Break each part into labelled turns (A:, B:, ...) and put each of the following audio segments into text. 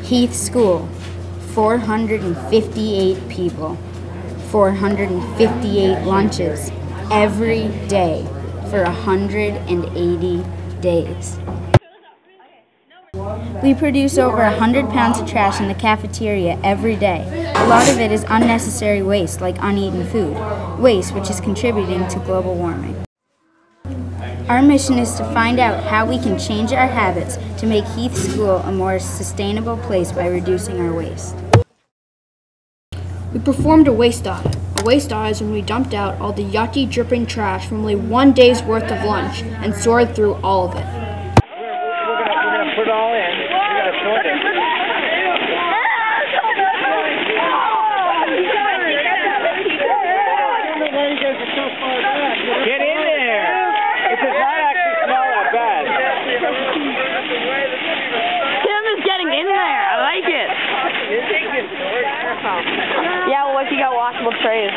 A: Heath School, 458 people, 458 lunches every day for 180 days. We produce over 100 pounds of trash in the cafeteria every day. A lot of it is unnecessary waste, like uneaten food, waste which is contributing to global warming. Our mission is to find out how we can change our habits to make Heath School a more sustainable place by reducing our waste.
B: We performed a waste audit. A waste audit is when we dumped out all the yucky, dripping trash from only one day's worth of lunch and sorted through all of it.
C: We're gonna put it all in. We gotta sort it. Get in there. It does not actually smell that bad.
D: Tim is getting in there. I like it. Yeah, well, if you got washable trays.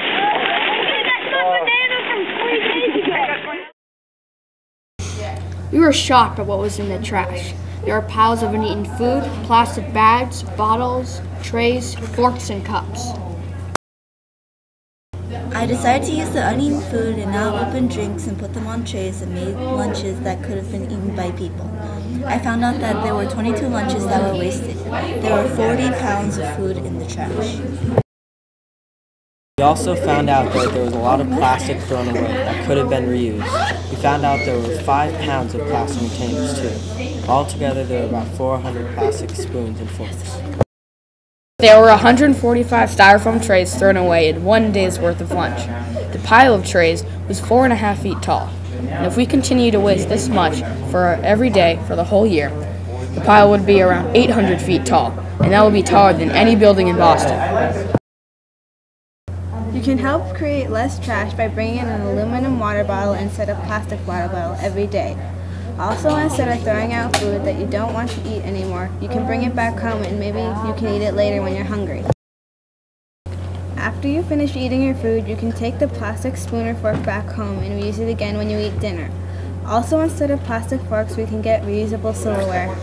B: We were shocked at what was in the trash. There are piles of uneaten food, plastic bags, bottles, trays, forks, and cups.
E: I decided to use the uneaten food and not open drinks and put them on trays and made lunches that could have been eaten by people. I found out that there were 22 lunches that were wasted. There were 40 pounds of food in the trash.
F: We also found out that there was a lot of plastic thrown away that could have been reused. We found out there were 5 pounds of plastic containers too. Altogether, there were about 400 plastic spoons and forks.
B: There were 145 styrofoam trays thrown away in one day's worth of lunch. The pile of trays was 4.5 feet tall. And if we continue to waste this much for every day for the whole year, the pile would be around 800 feet tall, and that would be taller than any building in Boston.
G: You can help create less trash by bringing in an aluminum water bottle instead of plastic water bottle every day. Also, instead of throwing out food that you don't want to eat anymore, you can bring it back home and maybe you can eat it later when you're hungry. After you finish eating your food, you can take the plastic spoon or fork back home and reuse it again when you eat dinner. Also, instead of plastic forks, we can get reusable silverware.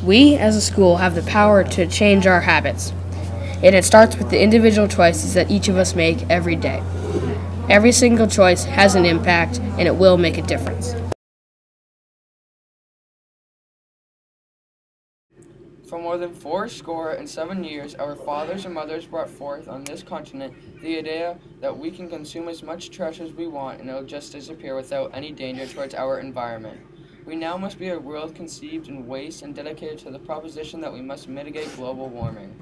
B: We, as a school, have the power to change our habits. And it starts with the individual choices that each of us make every day. Every single choice has an impact, and it will make a difference.
H: For more than 467 years, our fathers and mothers brought forth on this continent the idea that we can consume as much trash as we want and it will just disappear without any danger towards our environment. We now must be a world conceived in waste and dedicated to the proposition that we must mitigate global warming.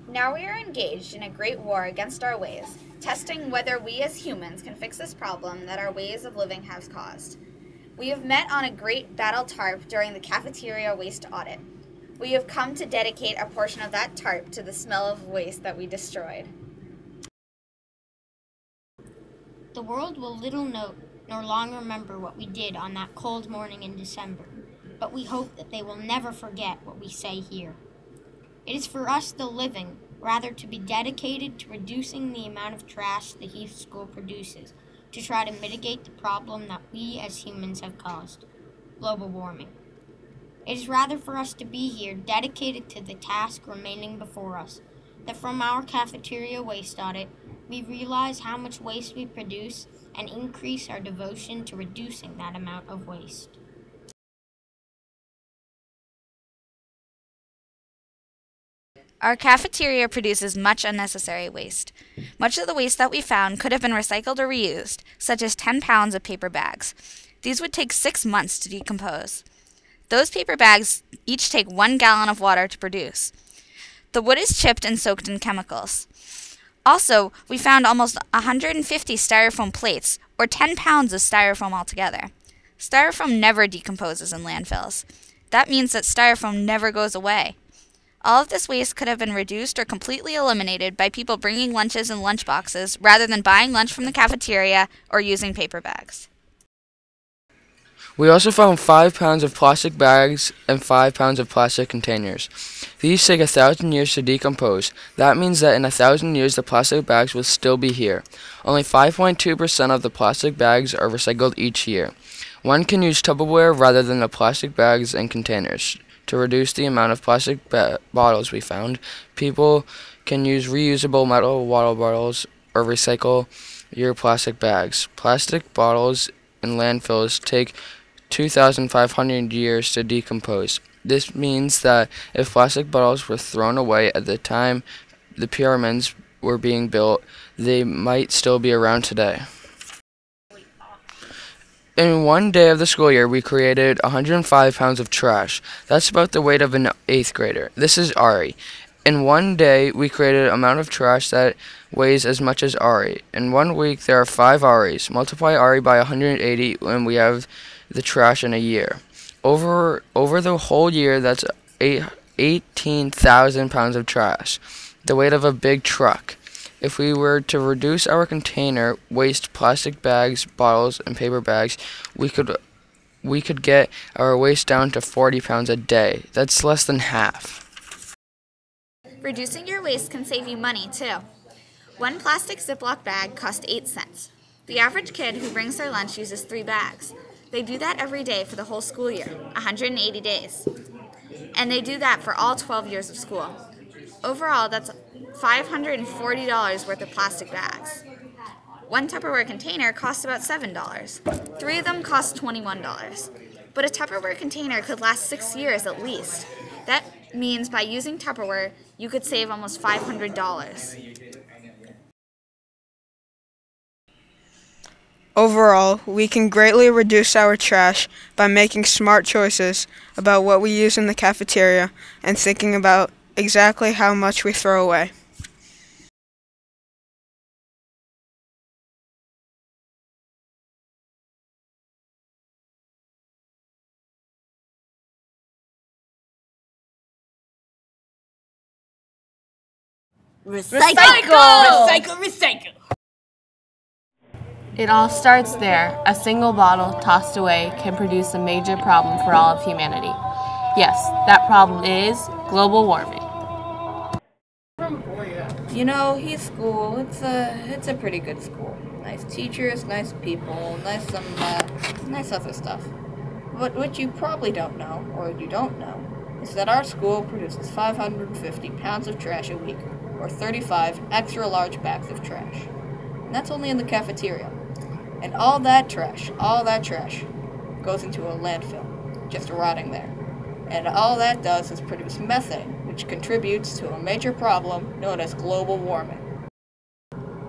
I: Now we are engaged in a great war against our ways, testing whether we as humans can fix this problem that our ways of living have caused. We have met on a great battle tarp during the cafeteria waste audit. We have come to dedicate a portion of that tarp to the smell of waste that we destroyed.
J: The world will little note nor long remember what we did on that cold morning in December, but we hope that they will never forget what we say here. It is for us, the living, rather to be dedicated to reducing the amount of trash the Heath School produces, to try to mitigate the problem that we as humans have caused, global warming. It is rather for us to be here dedicated to the task remaining before us, that from our cafeteria waste audit, we realize how much waste we produce and increase our devotion to reducing that amount of waste.
K: Our cafeteria produces much unnecessary waste. Much of the waste that we found could have been recycled or reused, such as 10 pounds of paper bags. These would take 6 months to decompose. Those paper bags each take 1 gallon of water to produce. The wood is chipped and soaked in chemicals. Also, we found almost 150 styrofoam plates, or 10 pounds of styrofoam altogether. Styrofoam never decomposes in landfills. That means that styrofoam never goes away. All of this waste could have been reduced or completely eliminated by people bringing lunches in lunch boxes rather than buying lunch from the cafeteria or using paper bags.
H: We also found 5 pounds of plastic bags and 5 pounds of plastic containers. These take 1,000 years to decompose. That means that in 1,000 years the plastic bags will still be here. Only 5.2% of the plastic bags are recycled each year. One can use Tupperware rather than the plastic bags and containers. To reduce the amount of plastic bottles we found, people can use reusable metal water bottles or recycle your plastic bags. Plastic bottles in landfills take 2,500 years to decompose. This means that if plastic bottles were thrown away at the time the pyramids were being built, they might still be around today. In one day of the school year, we created 105 pounds of trash. That's about the weight of an 8th grader. This is Ari. In one day, we created an amount of trash that weighs as much as Ari. In 1 week, there are 5 Aris. Multiply Ari by 180 and we have the trash in a year. Over the whole year, that's 18,000 pounds of trash, the weight of a big truck. If we were to reduce our container waste, plastic bags, bottles, and paper bags, we could get our waste down to 40 pounds a day. That's less than half.
I: Reducing your waste can save you money, too. One plastic Ziploc bag costs 8 cents. The average kid who brings their lunch uses 3 bags. They do that every day for the whole school year, 180 days. And they do that for all 12 years of school. Overall, that's $540 worth of plastic bags. One Tupperware container costs about $7. 3 of them cost $21. But a Tupperware container could last 6 years at least. That means by using Tupperware, you could save almost $500.
L: Overall, we can greatly reduce our trash by making smart choices about what we use in the cafeteria and thinking about exactly how much we throw away.
M: Recycle! Recycle, recycle!
B: It all starts there. A single bottle tossed away can produce a major problem for all of humanity. Yes, that problem is global warming.
N: You know, he's school. It's a pretty good school. Nice teachers, nice people, nice other stuff. But what you probably don't know, or you don't know, is that our school produces 550 pounds of trash a week, or 35 extra large bags of trash. And that's only in the cafeteria. And all that trash goes into a landfill, just rotting there. And all that does is produce methane, which contributes to a major problem known as global warming.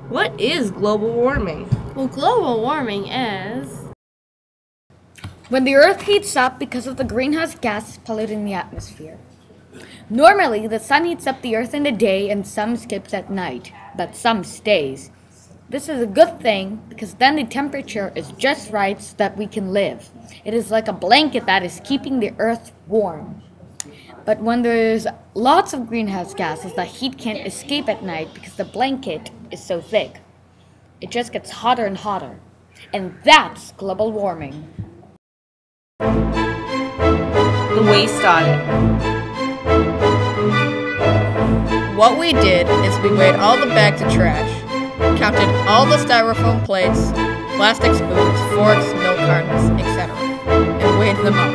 M: What is global warming?
J: Well, global warming is
B: when the Earth heats up because of the greenhouse gases polluting the atmosphere. Normally, the sun heats up the Earth in the day and some skips at night, but some stays. This is a good thing because then the temperature is just right so that we can live. It is like a blanket that is keeping the Earth warm. But when there's lots of greenhouse gases, the heat can't escape at night because the blanket is so thick. It just gets hotter and hotter. And that's global warming.
M: The waste audit. What we did is we weighed all the bags of trash, counted all the styrofoam plates, plastic spoons, forks, milk cartons, etc., and weighed them up.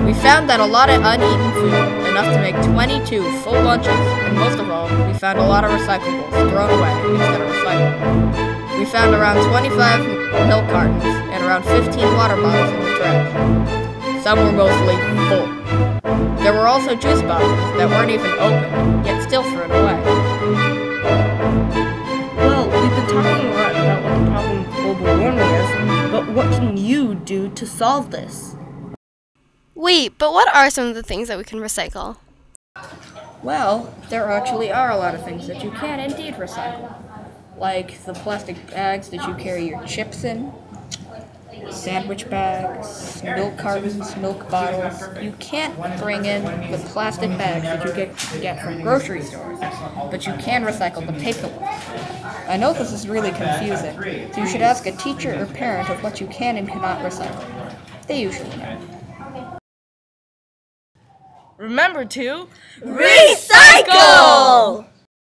M: We found that a lot of uneaten food, enough to make 22 full lunches, and most of all, we found a lot of recyclables thrown away instead of recycled. We found around 25 milk cartons and around 15 water bottles in the trash. Some were mostly full. There were also juice boxes that weren't even opened, yet still thrown away. Well, we've been talking a lot about what the problem with global warming is, but what can you do to solve this?
O: Wait, but what are some of the things that we can recycle?
N: Well, there actually are a lot of things that you can indeed recycle. Like the plastic bags that you carry your chips in, sandwich bags, milk cartons, milk bottles. You can't bring in the plastic bags that you get from grocery stores, but you can recycle the paper ones. I know this is really confusing, so you should ask a teacher or parent of what you can and cannot recycle. They usually know.
P: Remember to
Q: recycle!